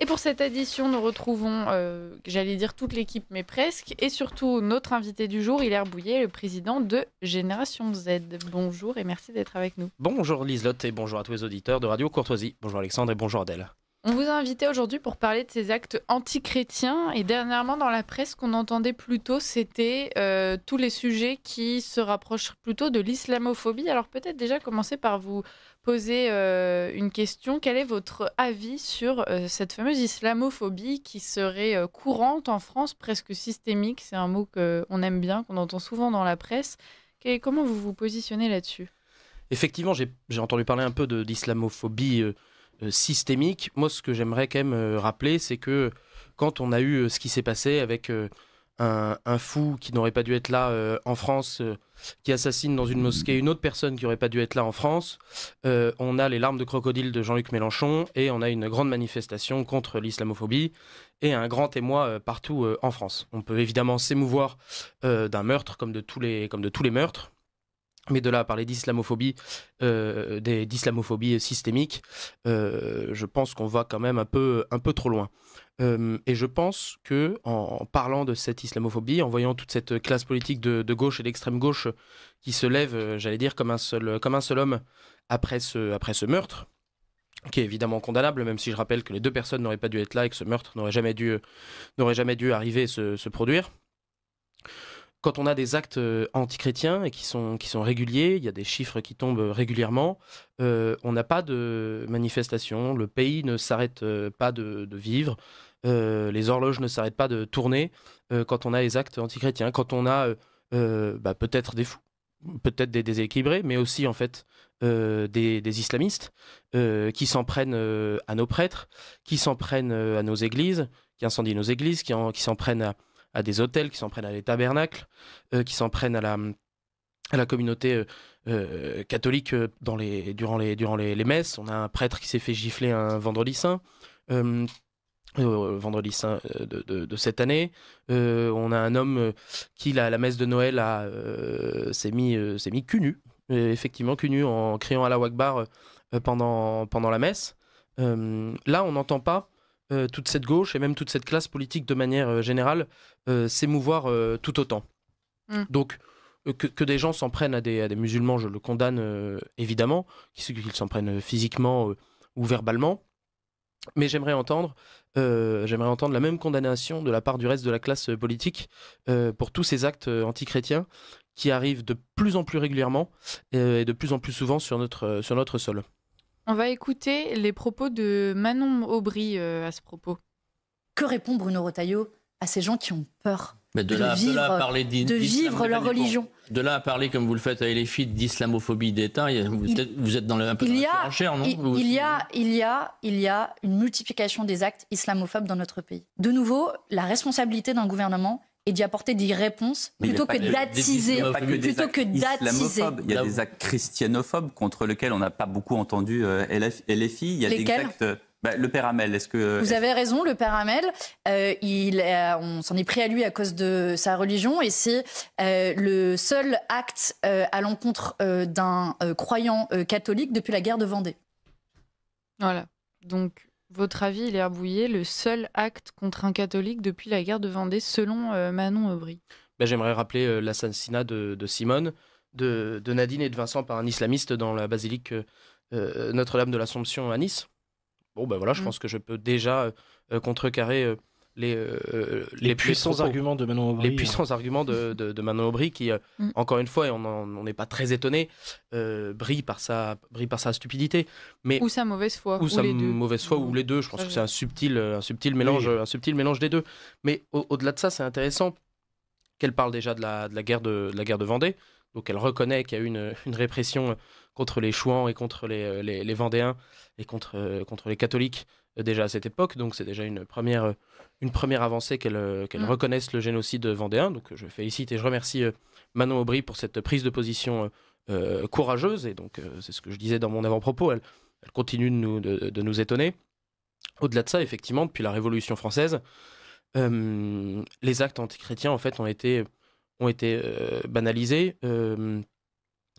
Et pour cette édition, nous retrouvons, j'allais dire toute l'équipe, mais presque, et surtout notre invité du jour, Hilaire Bouillet, le président de Génération Z. Bonjour et merci d'être avec nous. Bonjour Liselotte et bonjour à tous les auditeurs de Radio Courtoisie. Bonjour Alexandre et bonjour Adèle. On vous a invité aujourd'hui pour parler de ces actes antichrétiens et dernièrement dans la presse, ce qu'on entendait plutôt, c'était tous les sujets qui se rapprochent plutôt de l'islamophobie. Alors peut-être déjà commencer par vous poser une question. Quel est votre avis sur cette fameuse islamophobie qui serait courante en France, presque systémique? C'est un mot qu'on aime bien, qu'on entend souvent dans la presse. Comment vous vous positionnez là-dessus? Effectivement, j'ai entendu parler un peu d'islamophobie systémique. Moi, ce que j'aimerais quand même rappeler, c'est que quand on a eu ce qui s'est passé avec un fou qui n'aurait pas dû être là en France, qui assassine dans une mosquée une autre personne qui n'aurait pas dû être là en France, on a les larmes de crocodile de Jean-Luc Mélenchon et on a une grande manifestation contre l'islamophobie et un grand émoi partout en France. On peut évidemment s'émouvoir d'un meurtre comme de tous les meurtres. Mais de là à parler d'islamophobie, d'islamophobie systémique, je pense qu'on va quand même un peu trop loin. Et je pense que en parlant de cette islamophobie, en voyant toute cette classe politique de gauche et d'extrême gauche qui se lève, j'allais dire, comme un seul homme après ce meurtre, qui est évidemment condamnable, même si je rappelle que les deux personnes n'auraient pas dû être là et que ce meurtre n'aurait jamais dû arriver et se produire. Quand on a des actes antichrétiens et qui sont réguliers, il y a des chiffres qui tombent régulièrement, on n'a pas de manifestation, le pays ne s'arrête pas de vivre, les horloges ne s'arrêtent pas de tourner quand on a les actes antichrétiens, quand on a peut-être des fous, peut-être des déséquilibrés, mais aussi en fait des islamistes qui s'en prennent à nos prêtres, qui s'en prennent à nos églises, qui incendient nos églises, qui s'en prennent à des hôtels, qui s'en prennent à des tabernacles, qui s'en prennent à la communauté catholique durant les messes. On a un prêtre qui s'est fait gifler un vendredi saint, de cette année. On a un homme qui, à la messe de Noël, s'est mis cul nu, effectivement cul nu, en criant Allahu Akbar pendant la messe. Là, on n'entend pas toute cette gauche et même toute cette classe politique de manière générale s'émouvoir tout autant. Donc que des gens s'en prennent à des musulmans, je le condamne évidemment, qu'ils s'en prennent physiquement ou verbalement, mais j'aimerais entendre la même condamnation de la part du reste de la classe politique pour tous ces actes antichrétiens qui arrivent de plus en plus régulièrement et de plus en plus souvent sur notre sol. On va écouter les propos de Manon Aubry à ce propos. Que répond Bruno Retailleau à ces gens qui ont peur de vivre leur religion? De là à parler, comme vous le faites à LFI, d'islamophobie d'État, vous êtes un peu dans la surenchère, non? Il y a une multiplication des actes islamophobes dans notre pays. De nouveau, la responsabilité d'un gouvernement est d'y apporter des réponses plutôt que d'attiser. Il y a des actes christianophobes contre lesquels on n'a pas beaucoup entendu LFI. Il y a des actes... le père Hamel, est-ce que... Vous avez raison, le père Hamel, on s'en est pris à lui à cause de sa religion et c'est le seul acte à l'encontre d'un croyant catholique depuis la guerre de Vendée. Voilà, donc... Votre avis, Hilaire Bouillet, le seul acte contre un catholique depuis la guerre de Vendée, selon Manon Aubry? J'aimerais rappeler l'assassinat de Simone, de Nadine et de Vincent par un islamiste dans la basilique Notre-Dame de l'Assomption à Nice. Je pense que je peux déjà contrecarrer les puissants arguments de Manon Aubry. Les puissants arguments de Manon Aubry qui, encore une fois, et on n'est pas très étonné, brille par sa stupidité. Ou sa mauvaise foi. Ou les deux. Je pense que c'est un subtil mélange des deux. Mais au-delà de ça, c'est intéressant qu'elle parle déjà de la guerre de Vendée. Donc elle reconnaît qu'il y a eu une répression contre les Chouans et contre les Vendéens et contre les catholiques déjà à cette époque. Donc c'est déjà une première avancée qu'elle reconnaisse le génocide vendéen. Donc je félicite et je remercie Manon Aubry pour cette prise de position courageuse. Et donc c'est ce que je disais dans mon avant-propos. Elle continue de nous étonner. Au-delà de ça, effectivement, depuis la Révolution française, les actes antichrétiens en fait ont été banalisés.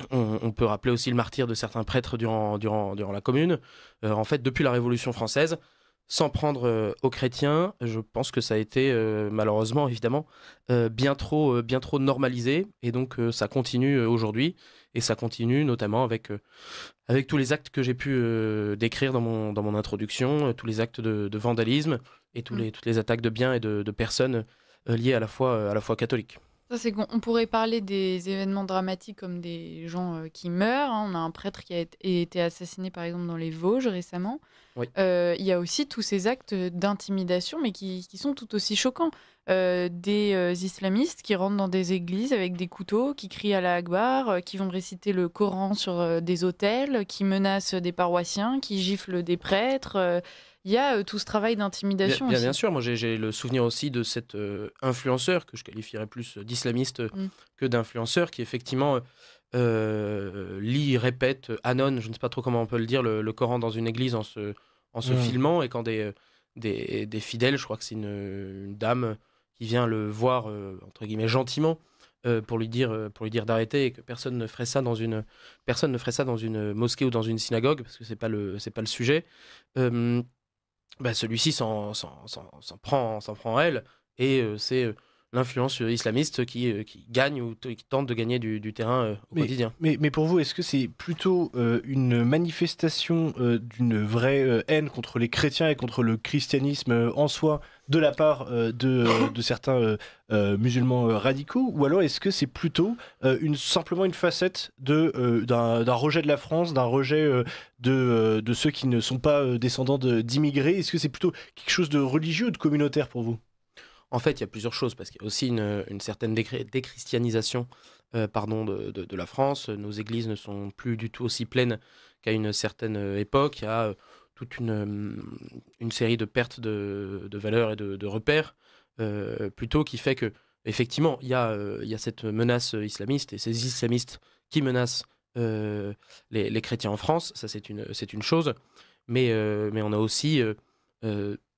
On peut rappeler aussi le martyre de certains prêtres durant la Commune. En fait, depuis la Révolution française, s'en prendre aux chrétiens, je pense que ça a été malheureusement, évidemment, bien trop normalisé. Et donc ça continue aujourd'hui. Et ça continue notamment avec tous les actes que j'ai pu décrire dans mon introduction, tous les actes de vandalisme et toutes les attaques de biens et de personnes liées à la foi catholique. Ça, c'est qu'on pourrait parler des événements dramatiques comme des gens qui meurent. On a un prêtre qui a été assassiné, par exemple, dans les Vosges récemment. Oui. Il y a aussi tous ces actes d'intimidation, mais qui sont tout aussi choquants. Des islamistes qui rentrent dans des églises avec des couteaux, qui crient Allah Akbar, qui vont réciter le Coran sur des autels, qui menacent des paroissiens, qui giflent des prêtres. Il y a tout ce travail d'intimidation aussi. Bien sûr, moi j'ai le souvenir aussi de cet influenceur, que je qualifierais plus d'islamiste que d'influenceur, qui effectivement lit, répète, annonce, je ne sais pas trop comment on peut le dire, le Coran dans une église en se filmant, et quand des fidèles, je crois que c'est une dame qui vient le voir, entre guillemets, gentiment, pour lui dire d'arrêter, et que personne ne ferait ça dans une mosquée ou dans une synagogue, parce que c'est pas le sujet. Celui-ci s'en prend à elle, et c'est l'influence islamiste qui gagne ou qui tente de gagner du terrain au quotidien. Mais pour vous, est-ce que c'est plutôt une manifestation d'une vraie haine contre les chrétiens et contre le christianisme en soi de la part de certains musulmans radicaux, ou alors est-ce que c'est plutôt simplement une facette d'un rejet de la France, d'un rejet de ceux qui ne sont pas descendants d'immigrés? Est-ce que c'est plutôt quelque chose de religieux ou de communautaire pour vous? En fait, il y a plusieurs choses, parce qu'il y a aussi une certaine déchristianisation de la France. Nos églises ne sont plus du tout aussi pleines qu'à une certaine époque. Il y a toute une série de pertes de valeurs et de repères, plutôt, qui fait que, effectivement, il y a cette menace islamiste et ces islamistes qui menacent les chrétiens en France. Ça, c'est une chose. Mais on a aussi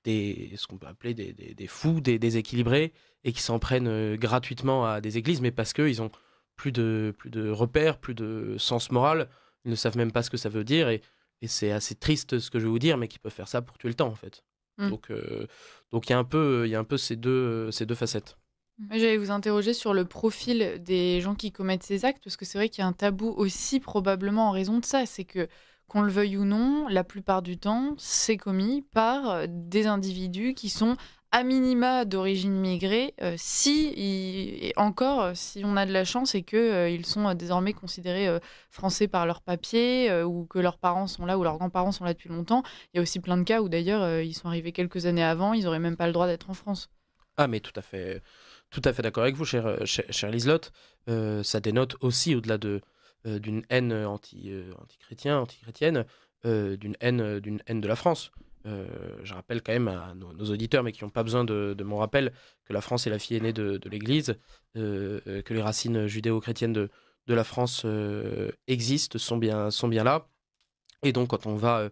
ce qu'on peut appeler des fous, des déséquilibrés, et qui s'en prennent gratuitement à des églises, mais parce qu'ils ont plus de repères, plus de sens moral, ils ne savent même pas ce que ça veut dire, et c'est assez triste ce que je vais vous dire, mais qu'ils peuvent faire ça pour tuer le temps, en fait. Donc il y a un peu ces deux facettes. J'allais vous interroger sur le profil des gens qui commettent ces actes, parce que c'est vrai qu'il y a un tabou aussi, probablement en raison de ça, c'est que qu'on le veuille ou non, la plupart du temps, c'est commis par des individus qui sont à minima d'origine migrée, et encore, si on a de la chance et qu'ils sont désormais considérés français par leurs papiers, ou que leurs parents sont là ou leurs grands-parents sont là depuis longtemps. Il y a aussi plein de cas où d'ailleurs ils sont arrivés quelques années avant, ils n'auraient même pas le droit d'être en France. Ah, mais tout à fait d'accord avec vous, chère Liselotte. Ça dénote aussi, au-delà d'une haine anti-chrétienne, d'une haine de la France. Je rappelle quand même à nos auditeurs, mais qui n'ont pas besoin de mon rappel, que la France est la fille aînée de l'Église, que les racines judéo-chrétiennes de la France existent, sont bien là. Et donc, quand on va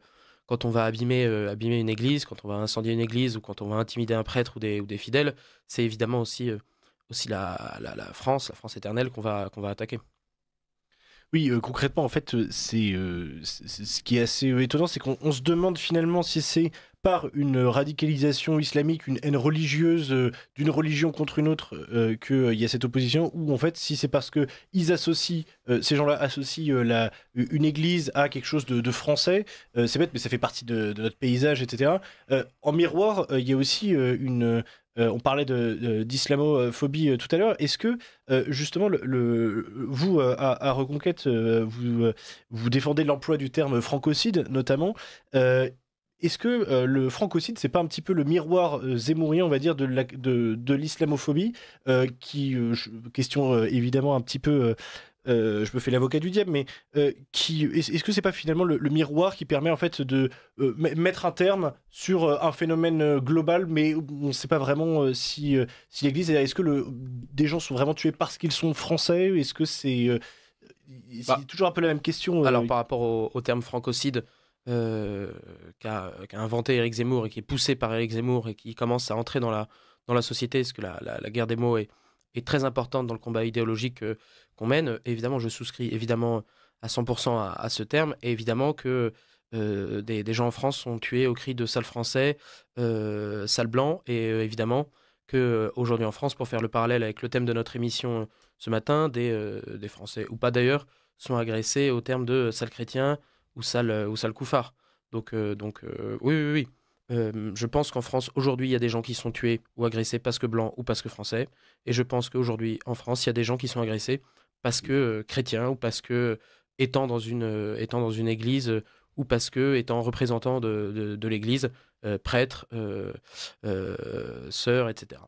abîmer une église, quand on va incendier une église, ou quand on va intimider un prêtre ou des fidèles, c'est évidemment aussi la France éternelle qu'on va attaquer. Oui, concrètement, en fait, c'est ce qui est assez étonnant, c'est qu'on se demande finalement si c'est par une radicalisation islamique, une haine religieuse d'une religion contre une autre, qu'il y a cette opposition, ou en fait, si c'est parce que ces gens-là associent une église à quelque chose de français. C'est bête, mais ça fait partie de notre paysage, etc. En miroir, il y a aussi on parlait d'islamophobie tout à l'heure. Est-ce que, justement, vous, à Reconquête, vous défendez l'emploi du terme francocide, notamment. Est-ce que le francocide, c'est pas un petit peu le miroir zémourien, on va dire, de l'islamophobie, question évidemment un petit peu... je me fais l'avocat du diable, mais est-ce que c'est pas finalement le miroir qui permet en fait de mettre un terme sur un phénomène global, mais on ne sait pas vraiment si l'Église, est-ce que des gens sont vraiment tués parce qu'ils sont français? Est-ce que c'est toujours un peu la même question Alors par rapport au terme francocide qu'a inventé Éric Zemmour, et qui est poussé par Éric Zemmour, et qui commence à entrer dans la société, parce que la guerre des mots est très importante dans le combat idéologique qu'on mène. Évidemment, je souscris à 100% à ce terme, et évidemment que des gens en France sont tués au cri de sale français, sale blanc, et évidemment qu'aujourd'hui en France, pour faire le parallèle avec le thème de notre émission ce matin, des Français, ou pas d'ailleurs, sont agressés au terme de sale chrétien ou sale couffard. Donc, oui. Je pense qu'en France, aujourd'hui, il y a des gens qui sont tués ou agressés parce que blancs ou parce que français. Et je pense qu'aujourd'hui, en France, il y a des gens qui sont agressés parce que chrétiens ou parce que étant dans une église ou parce que étant représentant de l'église, prêtre, sœur, etc.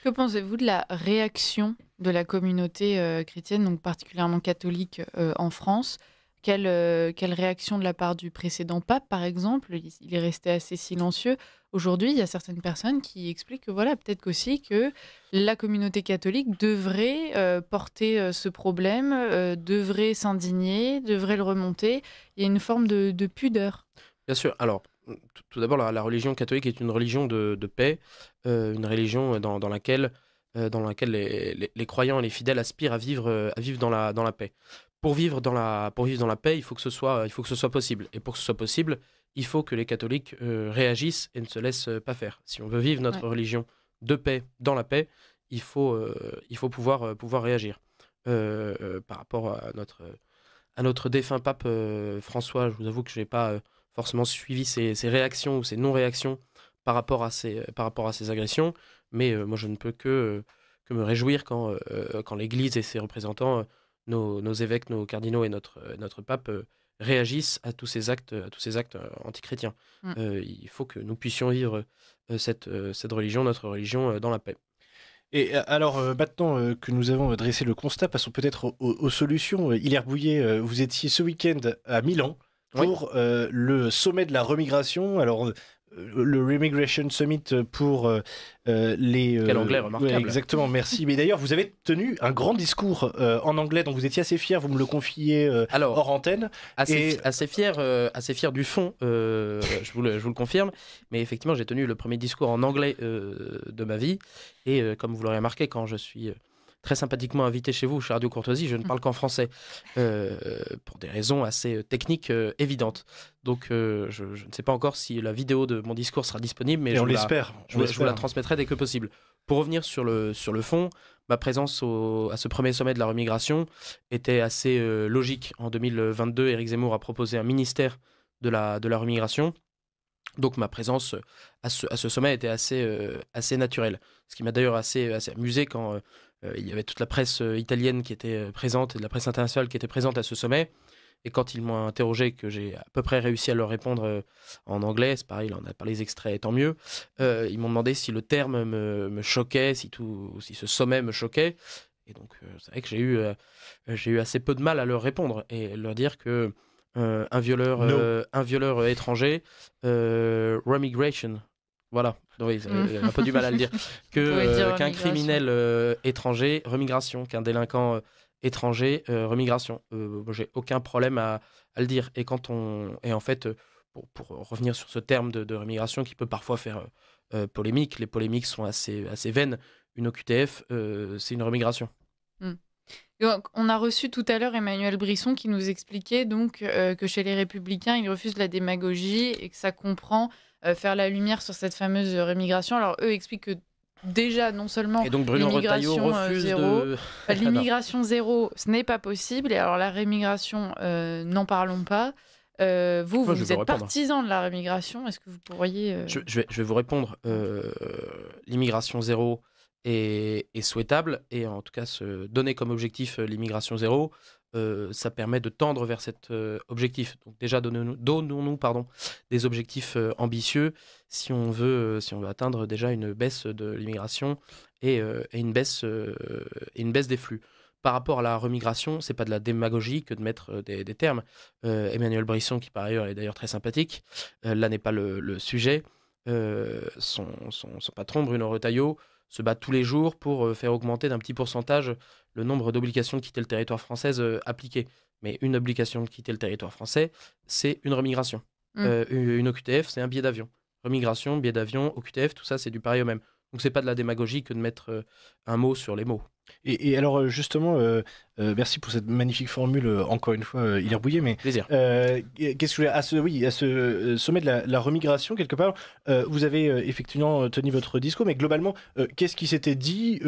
Que pensez-vous de la réaction de la communauté chrétienne, donc particulièrement catholique en France ? Quelle réaction de la part du précédent pape, par exemple ? Il est resté assez silencieux. Aujourd'hui, il y a certaines personnes qui expliquent que voilà, peut-être qu'aussi que la communauté catholique devrait porter ce problème, devrait s'indigner, devrait le remonter. Il y a une forme de pudeur. Bien sûr. Alors, tout d'abord, la religion catholique est une religion de paix, une religion dans laquelle les croyants et les fidèles aspirent à vivre dans la paix. Pour vivre dans la paix, il faut que ce soit possible. Et pour que ce soit possible, il faut que les catholiques réagissent et ne se laissent pas faire. Si on veut vivre notre religion de paix dans la paix, il faut pouvoir réagir. Par rapport à notre défunt pape François, je vous avoue que je n'ai pas forcément suivi ses réactions ou ses non-réactions par rapport à ces agressions, mais moi je ne peux que me réjouir quand l'Église et ses représentants, nos évêques, nos cardinaux et notre pape réagissent à tous ces actes antichrétiens. Il faut que nous puissions vivre cette religion, notre religion, dans la paix. Et alors, maintenant que nous avons dressé le constat, passons peut-être aux solutions. Hilaire Bouillet, vous étiez ce week-end à Milan pour le sommet de la remigration. Alors, le Remigration Summit pour les... Quel anglais remarquable. Ouais, exactement, merci. Mais d'ailleurs, vous avez tenu un grand discours en anglais, dont vous étiez assez fier, vous me le confiez hors antenne. Assez fier du fond, je vous le confirme. Mais effectivement, j'ai tenu le premier discours en anglais de ma vie. Et comme vous l'aurez remarqué, quand je suis très sympathiquement invité chez vous, chez Radio Courtoisie, je ne parle qu'en français, pour des raisons assez techniques évidentes. Donc je ne sais pas encore si la vidéo de mon discours sera disponible, mais je vous la transmettrai dès que possible. Pour revenir sur le fond, ma présence à ce premier sommet de la remigration était assez logique. En 2022, Éric Zemmour a proposé un ministère de la remigration. Donc ma présence à ce sommet était assez naturelle. Ce qui m'a d'ailleurs assez amusé quand il y avait toute la presse italienne qui était présente et de la presse internationale qui était présente à ce sommet. Et quand ils m'ont interrogé, que j'ai à peu près réussi à leur répondre en anglais, c'est pareil, on a parlé les extraits, tant mieux, ils m'ont demandé si le terme me choquait, si ce sommet me choquait. Et donc c'est vrai que j'ai eu assez peu de mal à leur répondre et leur dire que un violeur étranger, remigration, voilà, oui, j'ai un peu du mal à le dire, qu'un criminel étranger, remigration, qu'un délinquant étranger, remigration. J'ai aucun problème à le dire. Et en fait, pour revenir sur ce terme de remigration qui peut parfois faire polémique, les polémiques sont assez vaines. Une OQTF, c'est une remigration. Donc, on a reçu tout à l'heure Emmanuel Brisson qui nous expliquait donc que chez les Républicains, ils refusent la démagogie et que ça comprend faire la lumière sur cette fameuse rémigration. Alors eux expliquent que déjà, non seulement l'immigration zéro, l'immigration zéro, ce n'est pas possible. Et alors la rémigration, n'en parlons pas. Vous êtes partisan de la rémigration. Est-ce que vous pourriez... Je vais vous répondre. L'immigration zéro est souhaitable. Et en tout cas, se donner comme objectif l'immigration zéro, ça permet de tendre vers cet objectif. Donc déjà, donnons-nous des objectifs ambitieux si on veut atteindre déjà une baisse de l'immigration et une baisse des flux. Par rapport à la remigration, c'est pas de la démagogie que de mettre des termes. Emmanuel Brisson, qui par ailleurs est d'ailleurs très sympathique, là n'est pas le sujet. Son patron, Bruno Retailleau, se bat tous les jours pour faire augmenter d'un petit pourcentage le nombre d'obligations de quitter le territoire français appliquées. Mais une obligation de quitter le territoire français, c'est une remigration. Une OQTF, c'est un billet d'avion. Remigration, billet d'avion, OQTF, tout ça, c'est du pareil au même. Donc c'est pas de la démagogie que de mettre un mot sur les mots. Et alors justement, merci pour cette magnifique formule, encore une fois, Hilaire Bouillet, mais Plaisir. qu'est-ce que je voulais, à ce sommet de la remigration, quelque part, vous avez effectivement tenu votre discours, mais globalement, qu'est-ce qui s'était dit,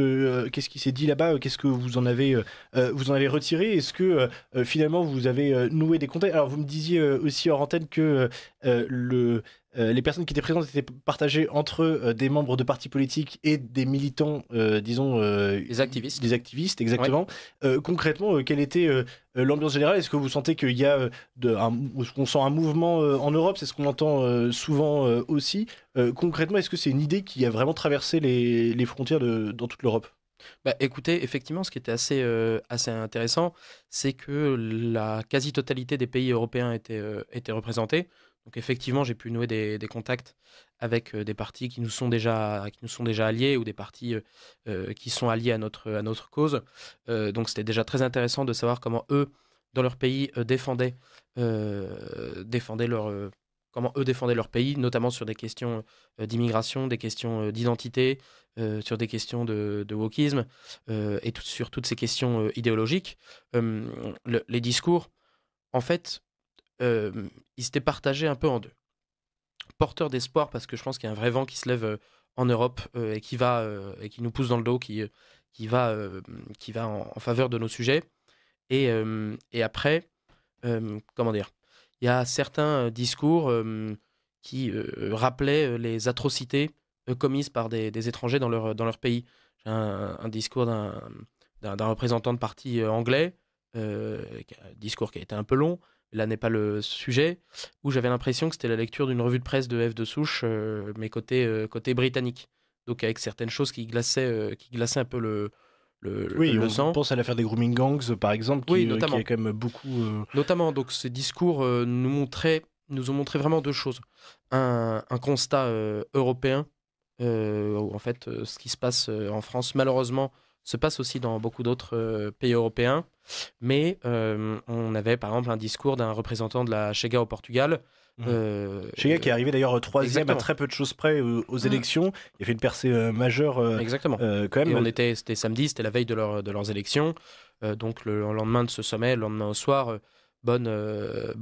qu'est-ce qui s'est dit là-bas, qu'est-ce que vous en avez retiré? Est-ce que finalement vous avez noué des contacts? Alors vous me disiez aussi hors antenne que les personnes qui étaient présentes étaient partagées entre des membres de partis politiques et des militants, disons... Les activistes. Des activistes, exactement. Ouais. Concrètement, quelle était l'ambiance générale? Est-ce que vous sentez qu'il y a qu'on sent un mouvement en Europe? C'est ce qu'on entend souvent aussi. Concrètement, est-ce que c'est une idée qui a vraiment traversé les frontières dans toute l'Europe? Bah, écoutez, effectivement, ce qui était assez intéressant, c'est que la quasi-totalité des pays européens étaient représentés. Donc effectivement, j'ai pu nouer des contacts avec des partis qui nous sont déjà alliés ou des partis qui sont alliés à notre cause. Donc c'était déjà très intéressant de savoir comment eux, dans leur pays, défendaient leur pays, notamment sur des questions d'immigration, des questions d'identité, sur des questions de wokisme et sur toutes ces questions idéologiques. Les discours, en fait, ils s'étaient partagés un peu en deux. Porteur d'espoir, parce que je pense qu'il y a un vrai vent qui se lève en Europe et qui nous pousse dans le dos, qui va en faveur de nos sujets. Et après, comment dire, il y a certains discours qui rappelaient les atrocités commises par des étrangers dans leur pays. J'ai un discours d'un représentant de parti anglais, un discours qui a été un peu long. Là n'est pas le sujet, où j'avais l'impression que c'était la lecture d'une revue de presse de F. de Souche, mais côté britannique. Donc avec certaines choses qui glaçaient un peu le sang. On pense à l'affaire des grooming gangs, par exemple, qui a quand même beaucoup... Notamment, donc ces discours nous ont montré vraiment deux choses. Un constat européen, où en fait ce qui se passe en France, malheureusement, se passe aussi dans beaucoup d'autres pays européens. Mais on avait par exemple un discours d'un représentant de la Chega au Portugal. Chega qui est arrivé d'ailleurs troisième à très peu de choses près aux élections. Il a fait une percée majeure. Exactement. Quand même. Et c'était samedi, c'était la veille de leurs élections. Donc le lendemain de ce sommet, le lendemain au soir, bonne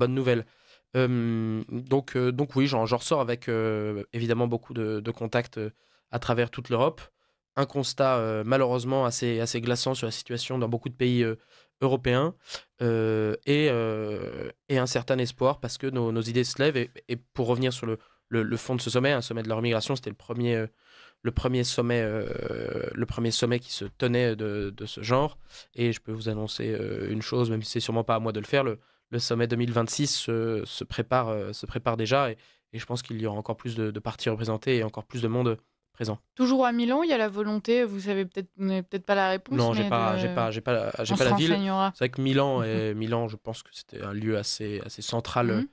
nouvelle. Donc oui, j'en ressors avec évidemment beaucoup de contacts à travers toute l'Europe. Un constat malheureusement assez glaçant sur la situation dans beaucoup de pays européens et un certain espoir parce que nos idées se lèvent. Et pour revenir sur le fond de ce sommet, un sommet de la remigration, c'était le premier sommet qui se tenait de ce genre. Et je peux vous annoncer une chose, même si c'est sûrement pas à moi de le faire, le sommet 2026 se prépare déjà et je pense qu'il y aura encore plus de partis représentés et encore plus de monde présent. Toujours à Milan, il y a la volonté, vous n'avez peut-être pas la réponse. Non, j'ai pas la ville. C'est vrai que Milan, je pense que c'était un lieu assez central,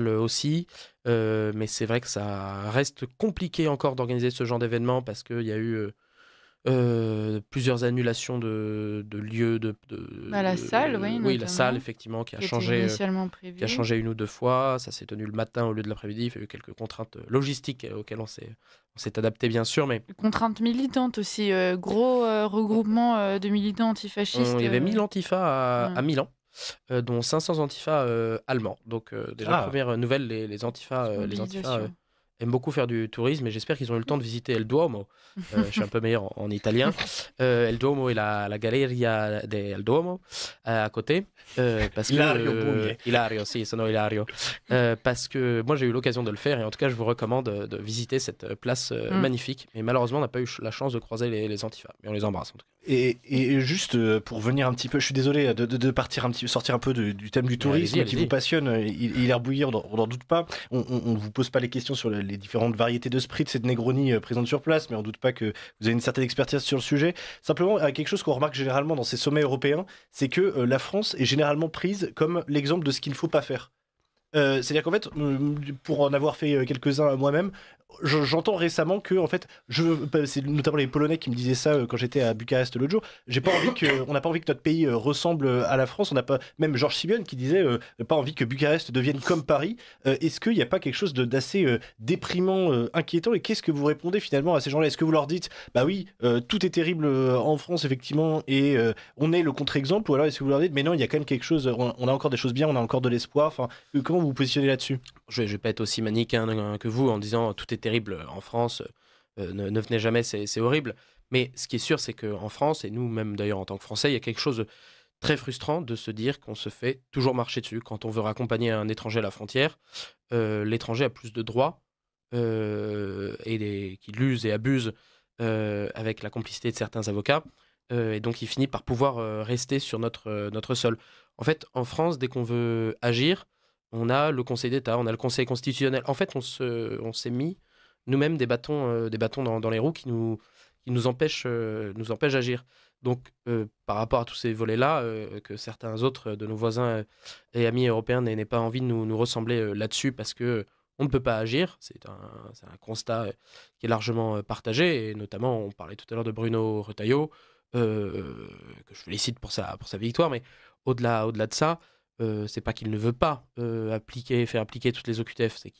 aussi. Mais c'est vrai que ça reste compliqué encore d'organiser ce genre d'événement parce qu'il y a eu plusieurs annulations de lieux la salle, oui. Oui, la salle, effectivement, qui a changé une ou deux fois. Ça s'est tenu le matin au lieu de l'après-midi. Il y a eu quelques contraintes logistiques auxquelles on s'est adapté, bien sûr. Mais... Contraintes militantes aussi. Gros regroupement de militants antifascistes. Il y avait 1000 antifas à Milan. Dont 500 antifas allemands. Donc déjà, première nouvelle, les antifas aiment beaucoup faire du tourisme et j'espère qu'ils ont eu le temps de visiter El Duomo. Je suis un peu meilleur en italien. El Duomo et la Galleria del Duomo à côté. Parce Ilario, si, sono Ilario. Parce que moi j'ai eu l'occasion de le faire et en tout cas je vous recommande de visiter cette place magnifique. Mais malheureusement on n'a pas eu la chance de croiser les antifas. Mais on les embrasse en tout cas. Et juste pour venir un petit peu, je suis désolé de sortir un peu du thème du tourisme qui vous passionne, Hilaire Bouillet, on n'en doute pas. On ne vous pose pas les questions sur les différentes variétés de spritz et de Negroni présentes sur place, mais on ne doute pas que vous avez une certaine expertise sur le sujet. Simplement, quelque chose qu'on remarque généralement dans ces sommets européens, c'est que la France est généralement prise comme l'exemple de ce qu'il ne faut pas faire. C'est-à-dire qu'en fait, pour en avoir fait quelques-uns moi-même, j'entends récemment que, en fait, c'est notamment les Polonais qui me disaient ça quand j'étais à Bucarest l'autre jour, on n'a pas envie que notre pays ressemble à la France, on n'a pas, même Georges Simeone qui disait, pas envie que Bucarest devienne comme Paris. Est-ce qu'il n'y a pas quelque chose d'assez déprimant, inquiétant, et qu'est-ce que vous répondez finalement à ces gens-là? Est-ce que vous leur dites, bah oui, tout est terrible en France, effectivement, et on est le contre-exemple, ou alors est-ce que vous leur dites, mais non, il y a quand même quelque chose, on a encore des choses bien, on a encore de l'espoir, enfin, comment vous vous positionnez là-dessus? Je vais pas être aussi manichéen que vous en disant tout est terrible en France, ne venez jamais, c'est horrible. Mais ce qui est sûr, c'est qu'en France, et nous même d'ailleurs en tant que Français, il y a quelque chose de très frustrant de se dire qu'on se fait toujours marcher dessus. Quand on veut raccompagner un étranger à la frontière, l'étranger a plus de droits qu'il use et abuse avec la complicité de certains avocats. Et donc il finit par pouvoir rester sur notre sol. En fait, en France, dès qu'on veut agir, on a le Conseil d'État, on a le Conseil constitutionnel. En fait, on s'est mis nous-mêmes des bâtons dans les roues qui nous empêchent d'agir. Donc, par rapport à tous ces volets-là, que certains autres de nos voisins et amis européens n'aient pas envie de nous ressembler là-dessus parce que on ne peut pas agir, c'est un constat qui est largement partagé, et notamment, on parlait tout à l'heure de Bruno Retailleau, que je félicite pour sa victoire, mais au-delà de ça, c'est pas qu'il ne veut pas faire appliquer toutes les OQTF, c'est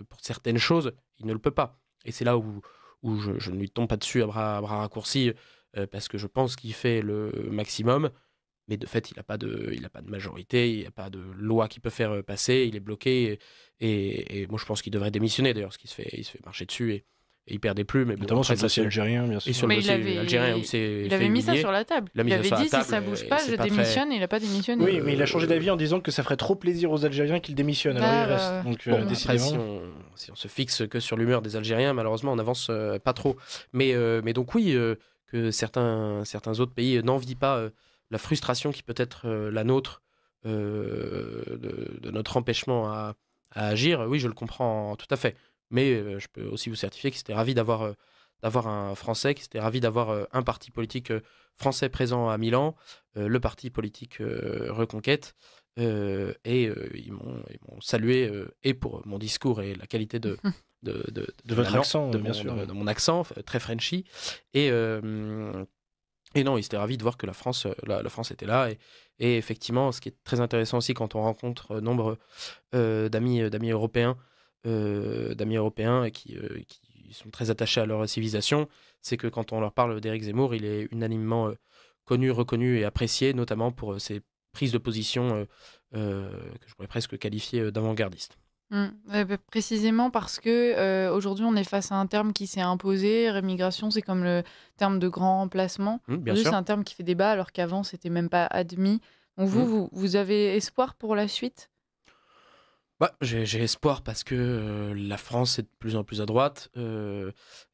pour certaines choses, il ne le peut pas. Et c'est là où je ne lui tombe pas dessus à bras raccourcis, parce que je pense qu'il fait le maximum, mais de fait, il n'a pas de majorité, il n'y a pas de loi qui peut faire passer, il est bloqué, et moi je pense qu'il devrait démissionner d'ailleurs, parce qu'il se fait marcher dessus, et il perd des plumes. Notamment sur le dossier algérien, bien sûr. Et sur le dossier algérien, où il avait mis ça sur la table. Il avait dit, si ça ne bouge pas, je démissionne, et il n'a pas démissionné. Oui, mais il a changé d'avis en disant que ça ferait trop plaisir aux Algériens qu'il démissionne. Alors il reste. Donc, décidément... si on se fixe que sur l'humeur des Algériens, malheureusement, on n'avance pas trop. Mais donc oui, que certains autres pays n'envient pas la frustration qui peut être la nôtre de notre empêchement à agir. Oui, je le comprends tout à fait. Mais je peux aussi vous certifier qu'ils étaient ravis d'avoir un Français, qu'ils étaient ravis d'avoir un parti politique français présent à Milan, le parti politique Reconquête, et ils m'ont salué et pour mon discours et la qualité de votre accent, bien sûr, de mon accent très Frenchy, et non, ils étaient ravis de voir que la France était là, et effectivement, ce qui est très intéressant aussi quand on rencontre nombre d'amis européens, qui sont très attachés à leur civilisation, c'est que quand on leur parle d'Éric Zemmour, il est unanimement connu, reconnu et apprécié, notamment pour ses prises de position que je pourrais presque qualifier d'avant-gardistes. Précisément parce que aujourd'hui on est face à un terme qui s'est imposé. Rémigration, c'est comme le terme de grand remplacement. C'est un terme qui fait débat alors qu'avant c'était même pas admis. Donc vous avez espoir pour la suite? J'ai espoir parce que la France est de plus en plus à droite.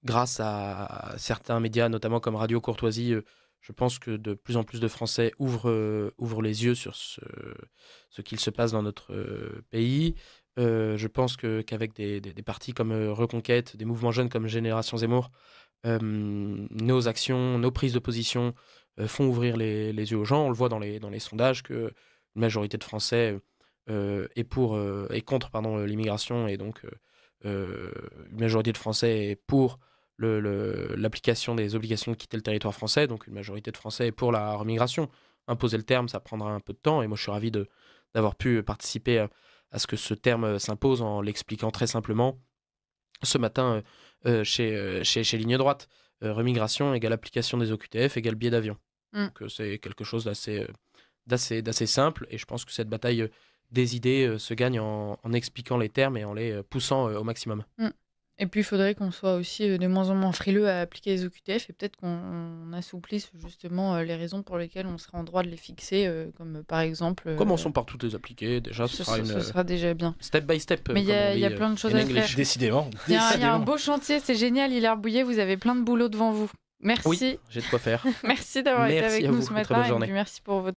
Grâce à certains médias, notamment comme Radio Courtoisie, je pense que de plus en plus de Français ouvrent les yeux sur ce qu'il se passe dans notre pays. Je pense qu'avec des partis comme Reconquête, des mouvements jeunes comme Génération Zemmour, nos actions, nos prises de position font ouvrir les yeux aux gens. On le voit dans les sondages qu'une majorité de Français est contre l'immigration, et donc une majorité de Français est pour l'application des obligations de quitter le territoire français, donc une majorité de Français est pour la remigration. Imposer le terme, ça prendra un peu de temps, et moi je suis ravi d'avoir pu participer à ce que ce terme s'impose en l'expliquant très simplement ce matin chez Ligne Droite. Remigration égale application des OQTF égale billet d'avion. Donc c'est quelque chose d'assez simple, et je pense que cette bataille des idées se gagne en expliquant les termes et en les poussant au maximum. Et puis il faudrait qu'on soit aussi de moins en moins frileux à appliquer les OQTF, et peut-être qu'on assouplisse justement les raisons pour lesquelles on serait en droit de les fixer, comme par exemple... Commençons par toutes les appliquer, déjà ce sera déjà bien. Step by step. Mais il y a plein de choses à faire. Décidément. Il y a un beau chantier, c'est génial, Hilaire Bouillet, vous avez plein de boulot devant vous. Merci. Oui, j'ai de quoi faire. Merci d'avoir été avec nous ce matin, et merci pour votre